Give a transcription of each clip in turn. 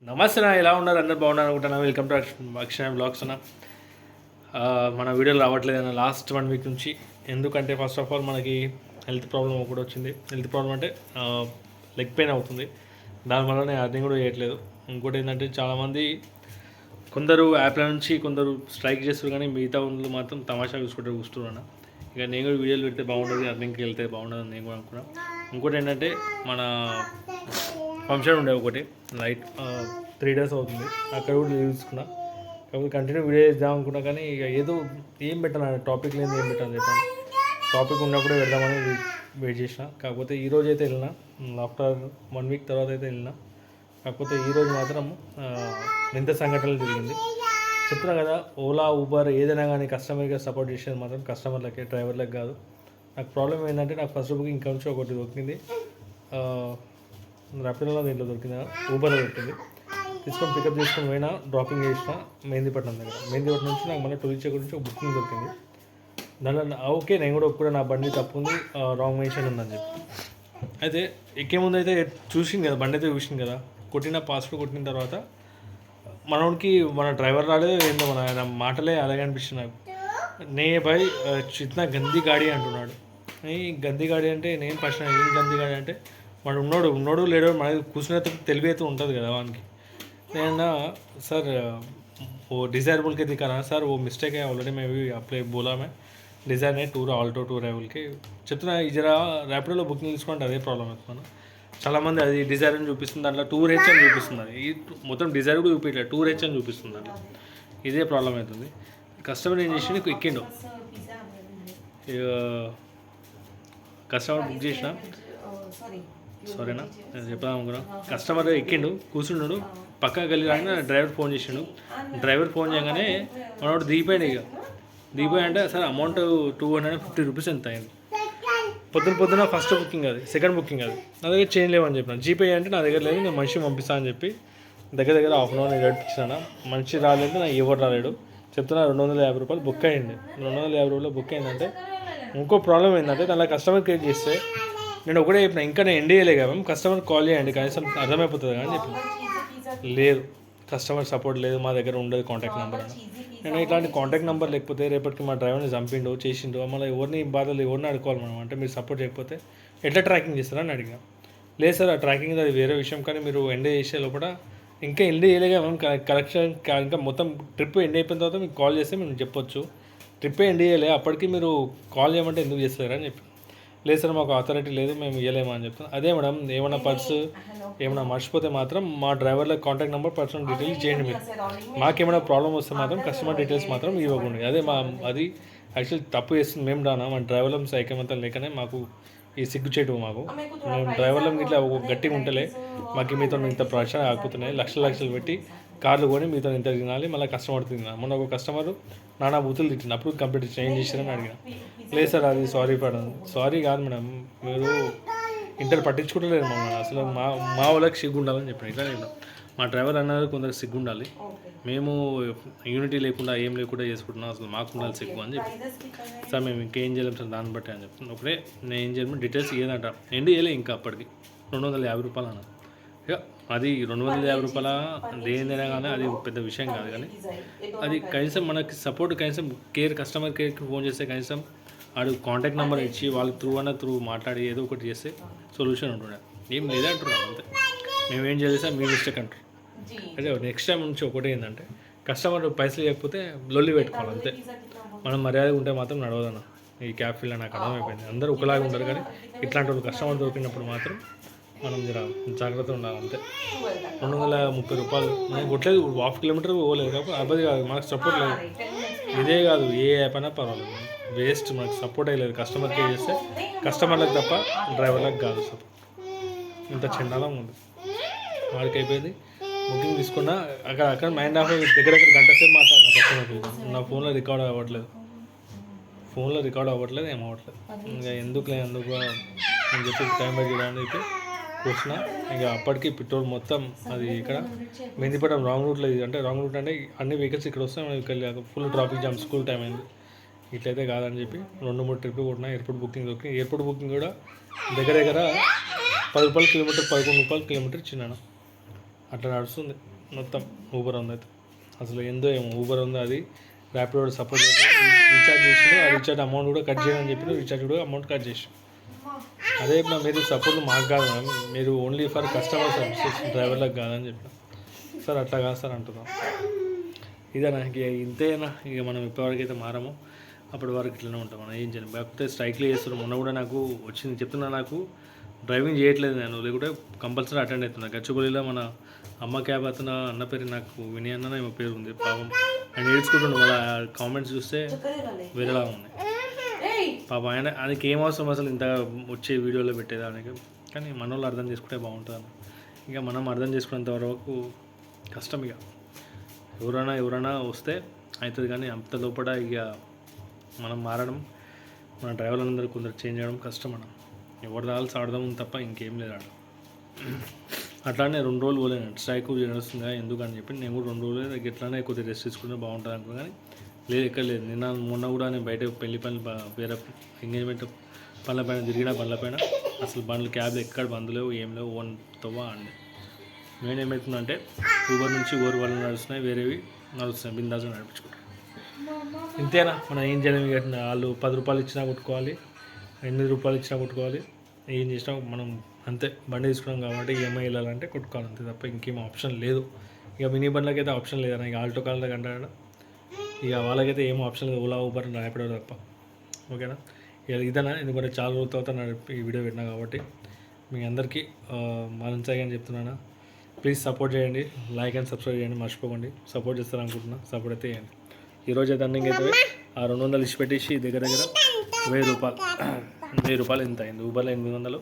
నమస్తే అన్న, ఎలా ఉన్నారు? అందరు బాగున్నారు అనుకుంటున్నా. వెల్కమ్ టు అక్షయ బ్లాగ్స్ అన్న. మన వీడియోలు రావట్లేదు అన్న లాస్ట్ 1 వీక్ నుంచి. ఎందుకంటే ఫస్ట్ ఆఫ్ ఆల్ మనకి హెల్త్ ప్రాబ్లం ఒకటి వచ్చింది. హెల్త్ ప్రాబ్లం అంటే లెగ్ పెయిన్ అవుతుంది. దానివల్ల నేను అర్నింగ్ కూడా చేయట్లేదు. ఇంకోటి ఏంటంటే చాలామంది కొందరు యాప్ల నుంచి కొందరు స్ట్రైక్ చేస్తారు, కానీ మిగతా వాళ్ళు మాత్రం తమాషా చూస్తున్నా. ఇక నేను కూడా వీడియోలు పెడితే బాగుంటుంది, అర్నింగ్కి వెళ్తే బాగుంటుంది నేను కూడా అనుకున్నా. ఇంకోటి ఏంటంటే మన ఫంక్షన్ ఉండే ఒకటి నైట్ 3 days అవుతుంది, అక్కడ కూడా లీవ్ తీసుకున్నా. కాకపోతే కంటిన్యూ వీడియో చేద్దాం అనుకున్నా, కానీ ఇక ఏదో ఏం పెట్టాను, టాపిక్ లేదు, ఏం పెట్టాను చెప్పాను. టాపిక్ ఉన్నప్పుడే పెడదామని వెయిట్ చేసిన. కాకపోతే ఈరోజు అయితే వెళ్ళినా, ఆఫ్టర్ 1 వీక్ తర్వాత అయితే వెళ్ళినా. కాకపోతే ఈరోజు మాత్రం వింత సంఘటనలు జరిగింది. చెప్తున్నా కదా, ఓలా ఊబర్ ఏదైనా కానీ కస్టమర్గా సపోర్ట్ చేసేది మాత్రం కస్టమర్లకే, డ్రైవర్లకు కాదు. నాకు ప్రాబ్లం ఏంటంటే నాకు ఫస్ట్ బుకింగ్ ఇంకా నుంచి ఒకటి దొరికింది, ర్యాపిడోలో దీంట్లో దొరికింది, ఊబర్లో దొరికింది. తీసుకొని పికప్ చేసుకొని పోయినా, డ్రాపింగ్ చేసిన మెహందీపట్నం దగ్గర. మెహందీపట్నం నుంచి నాకు మళ్ళీ టూరిస్ట్ గురించి ఒక బుకింగ్ దొరికింది. దాంట్లో ఓకే, నేను కూడా ఒప్పుకున్నా, నా బండి తప్పు ఉంది, రాంగ్ మెన్షన్ ఉందని చెప్పి. అయితే ఎక్కే ముందు అయితే చూసింది కదా, బండి అయితే చూసింది కదా, కొట్టిన పాస్పోర్ట్ కొట్టిన తర్వాత మనోడికి మన డ్రైవర్ రాలేదు ఏందో, మన ఆయన మాటలే అలాగే అనిపిస్తుంది నాకు. నే భాయ్ చిత్నా గంది గాడి అంటున్నాడు. ఈ గంది గాడి అంటే నేను ఫస్ట్ ఏం గంది గాడి అంటే, వాడు ఉన్నాడు లేడో మనకి కూర్చునే తెలివి అయితే ఉంటుంది కదా వానికి. నేను सर वो डिज़ायरेबल के दिखा रहा है सर, वो मिस्टेक है ऑलरेडी, मैं भी अप्लाई बोला मैं डिज़ायर है टूर ఆల్టో టూర్ కి చెప్తున్నా. జర ర్యాపిడోలో బుకింగ్ తీసుకుంటే అదే ప్రాబ్లం అవుతుంది. చాలామంది అది డిజైర్ అని చూపిస్తుంది, దాంట్లో 2H అని చూపిస్తుంది. అది మొత్తం డిజైర్ కూడా చూపించలేదు, 2H అని చూపిస్తుంది దాంట్లో. ఇదే ప్రాబ్లం అవుతుంది. కస్టమర్ ఏం చేసి ఎక్కిండు, కస్టమర్ బుక్ చేసిన, సారీనా నేను చెప్దాం అనుకున్నా. కస్టమర్ ఎక్కిండు, కూర్చున్నాడు, పక్క గల్లి రాగానే డ్రైవర్ ఫోన్ చేసిండు. డ్రైవర్ ఫోన్ చేయగానే మనోడు దిగిపోయాడు. ఇక దిగిపోయి అంటే సార్ అమౌంట్ 250 రూపీస్ ఎంత అయింది. పొద్దున ఫస్ట్ బుకింగ్ అది, సెకండ్ బుకింగ్ అది, నా దగ్గర చేంజ్ లేవని చెప్పిన. జీపే అంటే నా దగ్గర లేదు, నేను మనిషి పంపిస్తాను అని చెప్పి దగ్గర హాఫ్ అన్ అవర్ నేను నడిపించాను. మనిషి రాలేదు, నాకు ఎవరు రాలేడు. చెప్తున్నా 250 రూపాయలు బుక్ అయ్యింది. 250 రూపాయలు బుక్ అయిందంటే ఇంకో ప్రాబ్లం ఏంటంటే దానిలో కస్టమర్ కేర్ చేస్తే నేను ఒకటే చెప్పిన, ఇంకా నేను ఎండ్ చేయలే కదా, కస్టమర్ కాల్ చేయండి కనీసం అర్థమైపోతుంది కానీ చెప్పిన. లేదు, కస్టమర్ సపోర్ట్ లేదు, మా దగ్గర ఉండదు కాంటాక్ట్ నెంబర్ అని. నేను ఇట్లాంటి కాంటాక్ట్ నెంబర్ లేకపోతే రేపటికి మా డ్రైవర్ని చంపిండు చేసిండు, మళ్ళీ ఎవరిని బాధలు ఎవరిని అడుకోవాలి మనం. అంటే మీరు సపోర్ట్ చేయకపోతే ఎట్లా ట్రాకింగ్ చేస్తారని అడిగా. లేదు సార్, ఆ ట్రాకింగ్ అది వేరే విషయం, కానీ మీరు ఎండ్ చేసే లోపల ఇంకా ఎండ్ చేయలేగా మేము కరెక్షన్, ఇంకా మొత్తం ట్రిప్ ఎండ్ అయిపోయిన తర్వాత మీకు కాల్ చేస్తే మేము చెప్పొచ్చు. ట్రిప్ ఎండ్ చేయలే, అప్పటికి మీరు కాల్ చేయమంటే ఎందుకు చేస్తారని చెప్పి. లేదు సార్, మాకు అథారిటీ లేదు, మేము ఇవ్వలేమా అని చెప్తాను. అదే మేడం, ఏమైనా పర్సు ఏమైనా మర్చిపోతే మాత్రం మా డ్రైవర్ల కాంటాక్ట్ నెంబర్, పర్సనల్ డీటెయిల్స్ చేయండి. మీరు మాకేమైనా ప్రాబ్లం వస్తే మాత్రం కస్టమర్ డీటెయిల్స్ మాత్రం ఇవ్వకుండా. అదే అది యాక్చువల్లీ తప్పు చేస్తుంది మేము రానా, మన డ్రైవర్లం సైకమంతం లేకనే మాకు ఈ సిగ్గు చేయటం. మేము డ్రైవర్లం ఇట్లా గట్టిగా ఉంటలే, మాకు మీతో ఇంత ప్రశ్న ఆగిపోతున్నాయి, లక్షలు పెట్టి కార్లు కొని మీతో ఇంత తినాలి, మళ్ళీ కస్టమర్ తినాలి. మొన్న ఒక కస్టమర్ నానా బూతులు తిట్టింది, అప్పుడు కంప్లీట్ చేంజ్ చేశారని అడిగిన. లేదు సార్, అది సారీ పడదు. సారీ కాదు మేడం, మీరు ఇంటర్ పట్టించుకుంటలేదు మమ్మల్ని. అసలు మా వాళ్ళకి సిగ్గు ఉండాలని చెప్పిన. ఇట్లా నేను మా డ్రైవర్ అన్నారు కొందరికి సిగ్గు ఉండాలి, మేము యూనిటీ లేకుండా ఏం లేకుండా చేసుకుంటున్నాం, అసలు మాకు ఉండాలి సిగ్గు అని చెప్పి. సార్ మేము ఇంకేం చేయలేము సార్ దాన్ని బట్టి అని చెప్తున్నాను. ఒకటే నేను ఏం చేయలేము, డీటెయిల్స్ ఏదంట ఎండ్ చేయలే, ఇంకా అప్పటికి 250 రూపాయలు అన్న. ఇక అది 250 రూపాయల దేనిదైనా కానీ అది పెద్ద విషయం కాదు, కానీ అది కనీసం మనకి సపోర్ట్, కనీసం కస్టమర్ కేర్కి ఫోన్ చేస్తే కనీసం వాడు కాంటాక్ట్ నెంబర్ ఇచ్చి వాళ్ళ త్రూ మాట్లాడి ఏదో ఒకటి చేస్తే సొల్యూషన్ ఉంటుండే. ఏం లేదంటున్నాను అంతే. మేమేం చేసేసా మీ మిస్టేక్ అంటారు. అయితే నెక్స్ట్ టైం నుంచి ఒకటి ఏంటంటే కస్టమర్ పైసలు లేకపోతే లొల్లి పెట్టుకోవాలి అంతే. మనం మర్యాద ఉంటే మాత్రం నడవదన్న. ఈ క్యాబ్ ఫీల్డ్ నాకు అర్థమైపోయింది, అందరూ ఒకలాగా ఉంటారు, కానీ ఇట్లాంటి వాళ్ళు కస్టమర్ దొరికినప్పుడు మాత్రం మనం జాగ్రత్త ఉండాలి అంతే. 230 రూపాయలు మనం కొట్టలేదు, 1/2 కిలోమీటర్ పోలేదు, కాబట్టి అబ్బాయి కాదు, మనకు సపోర్ట్ లేదు. ఇదే కాదు, ఏ యాప్ అయినా పర్వాలేదు, వేస్ట్, మనకు సపోర్ట్ అయ్యలేదు. కస్టమర్ కేర్ చేస్తే కస్టమర్లకు తప్ప డ్రైవర్లకు కాదు సపోర్ట్. ఇంత చండాలం ఉంది. వాడికి అయిపోయింది, బుకింగ్ తీసుకున్నా, అక్కడ మైండ్ ఆఫ్ దగ్గర గంట సేపు మాట్లాడిన కస్టమర్. నా ఫోన్లో రికార్డ్ అవ్వట్లేదు, ఏం అవ్వట్లేదు. ఇంకా ఎందుకు అని చెప్పి టైం పెట్టాలని చెప్పి కూర్చున్నా. ఇంకా అప్పటికి పెట్రోల్ మొత్తం అది ఇక్కడ మెహందీపట్నం రాంగ్ రూట్లో, అంటే రాంగ్ రూట్ అంటే అన్ని వెహికల్స్ ఇక్కడ వస్తాయి, ఇక్కడ full traffic jam, school time అయింది. ఇట్లయితే కాదని చెప్పి 2-3 ట్రిప్లు కొట్టినా. ఎయిర్పోర్ట్ బుకింగ్ దొరికి, ఎయిర్పోర్ట్ బుకింగ్ కూడా దగ్గర 10 రూపాయల కిలోమీటర్, 11 రూపాయల కిలోమీటర్ ఇచ్చినాను. అట్లా నడుస్తుంది మొత్తం ఊబర్ ఉంది అయితే. అసలు ఏందో ఏమో ఊబర్ ఉంది, అది ర్యాపిడో సపోర్ట్ రీఛార్జ్ చేసిండు, ఆ రీఛార్జ్ అమౌంట్ కూడా కట్ చేయని చెప్పి రీఛార్జ్ కూడా అమౌంట్ కట్ చేసి. అదే చెప్పిన మీరు సపోర్ట్ మాకు కాదు మ్యామ్, మీరు ఓన్లీ ఫర్ కస్టమర్ సర్వీసెస్, డ్రైవర్లకు కాదని చెప్పిన. సార్ అట్లా కాదు సార్ అంటున్నాం. ఇదేనా ఇక ఇంతేనా, ఇక మనం ఎప్పటివరకు అయితే మారము అప్పటి వరకు ఇట్లనే ఉంటాం. మనం ఏం చేయాలి, కాకపోతే స్ట్రైక్లు చేస్తున్నాం. మొన్న కూడా నాకు వచ్చింది చెప్తున్నా, నాకు డ్రైవింగ్ చేయట్లేదు నేను, లేకుంటే కంపల్సరీ అటెండ్ అవుతున్నా. గచ్చిబౌలిలో మన అమ్మ క్యాబ్ అతను అన్న పేరు నాకు విని అన్న ఏమో పేరు ఉంది పాపం, ఆయన ఏడ్చుకుంటుండే. మళ్ళీ కామెంట్స్ చూస్తే వేరేలా ఉంది పాపం. ఆయనకి ఏం అవసరం అసలు ఇంత వచ్చే వీడియోలో పెట్టేదానికి, కానీ మన వాళ్ళు అర్థం చేసుకుంటే బాగుంటుంది. ఇక మనం అర్థం చేసుకున్నంత వరకు కష్టం. ఇక ఎవరైనా వస్తే అవుతుంది, కానీ అంత లోపల ఇక మనం మారడం, మన డ్రైవర్లందరూ కొందరు చేంజ్ చేయడం కష్టం. మనం ఎవరి దాల్సి ఆడదాం తప్ప ఇంకేం లేదు ఆడ. అట్లానే 2 రోజులు పోలేను, స్ట్రైక్ నడుస్తుందా ఎందుకని చెప్పి నేను కూడా 2 రోజులు ఎట్లానే కొద్దిగా రెస్ట్ తీసుకుంటే బాగుంటుంది అనుకో, కానీ లేదు ఎక్కడ లేదు. మొన్న కూడా నేను బయట పెళ్లి పనులు వేరే ఎంగేజ్మెంట్ పనుల పైన తిరిగిన బండ్లపైన అసలు బండ్లు క్యాబ్లు ఎక్కడ బంద్ లేవు, ఏం లేవు, ఓన్ తవ్వ అండి. నేను ఏమవుతున్నా అంటే ఊబర్ నుంచి ఊరు వాళ్ళు నడుస్తున్నాయి, వేరేవి నడుస్తున్నాయి, బిందాగా నడిపించుకుంటాను. ఇంతేనా, మనం ఏం చేయలేము. వాళ్ళు 10 రూపాయలు ఇచ్చినా కొట్టుకోవాలి, 8 రూపాయలు ఇచ్చినా కొట్టుకోవాలి, ఏం చేసినా మనం అంతే. బండి తీసుకున్నాం కాబట్టి ఈఎంఐ వెళ్ళాలంటే కొట్టుకోవాలి అంతే తప్ప ఇంకేం ఆప్షన్ లేదు. ఇక మినీ బండ్లకి అయితే ఆప్షన్ లేదన్న, ఇక ఆల్టో కార్లకి అంటారా, ఇక వాళ్ళకైతే ఏం ఆప్షన్ లేదు, ఓలా ఊబర్ ర్యాపిడో తప్ప. ఓకేనా, ఇక ఇదన్నా, ఎందుకంటే చాలా రోజుల తర్వాత ఈ వీడియో పెట్టినా కాబట్టి మీ అందరికీ మంచిగా అని చెప్తున్నాను. ప్లీజ్ సపోర్ట్ చేయండి, లైక్ అండ్ సబ్స్క్రైబ్ చేయండి, మర్చిపోకండి. సపోర్ట్ చేస్తారనుకుంటున్నా, సపోర్ట్ అయితే చేయండి. ఈరోజు అయితే రన్నింగ్ అయితే ఆ 200 ఇచ్చి పెట్టేసి దగ్గర 1000 రూపాయలు ఎంత అయింది. ఊబర్లో 800,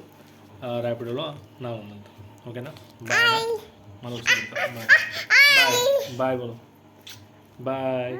ర్యాపిడోలో 400. ఓకేనా, బాయ్. మళ్ళీ బాయ్ బాయ్ బాయ్.